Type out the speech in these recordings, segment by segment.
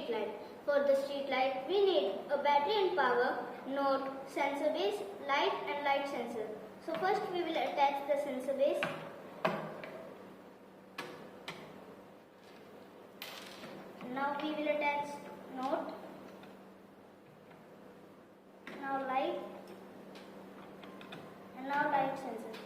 street light. For the street light, we need a battery and power, node, sensor base, light and light sensor. So first we will attach the sensor base. Now we will attach node. Now light. And now light sensor.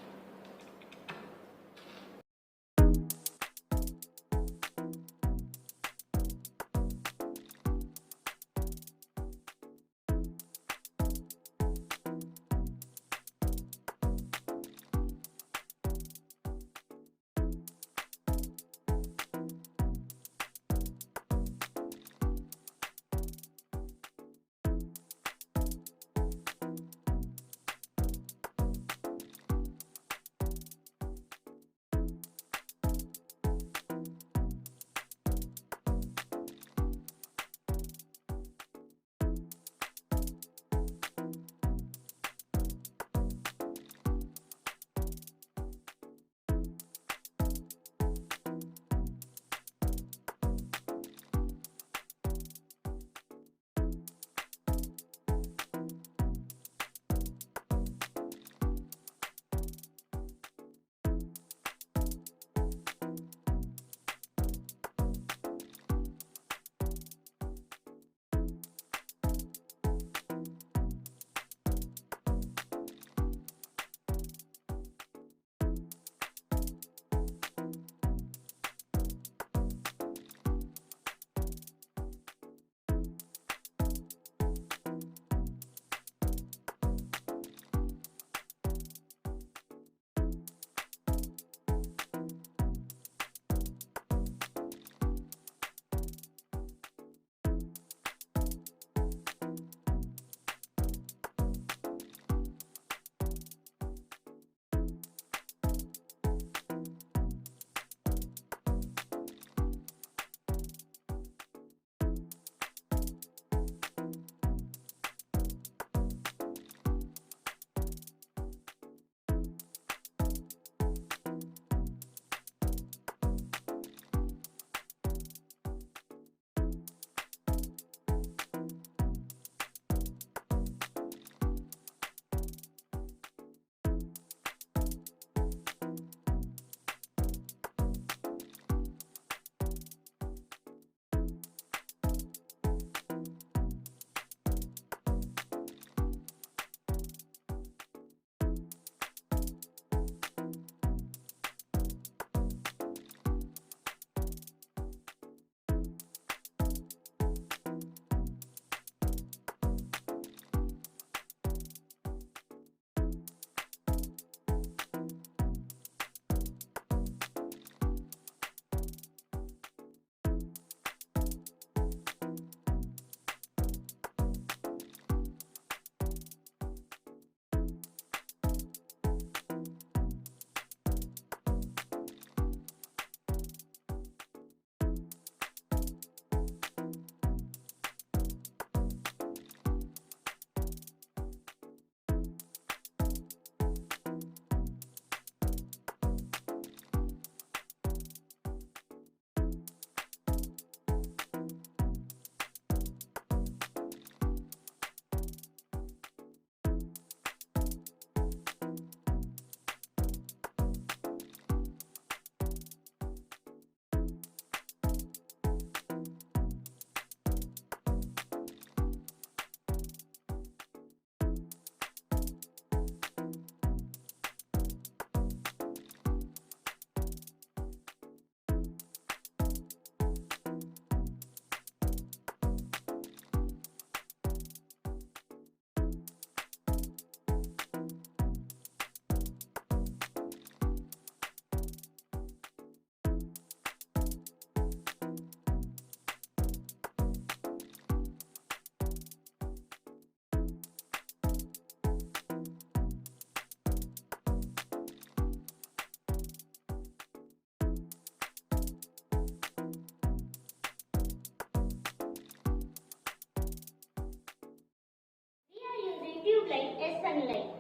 Sunlight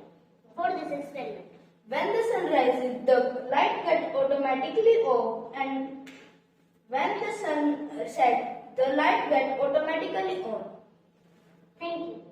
for this experiment. When the sun rises, the light gets automatically off, and when the sun sets, the light get automatically on. Thank you.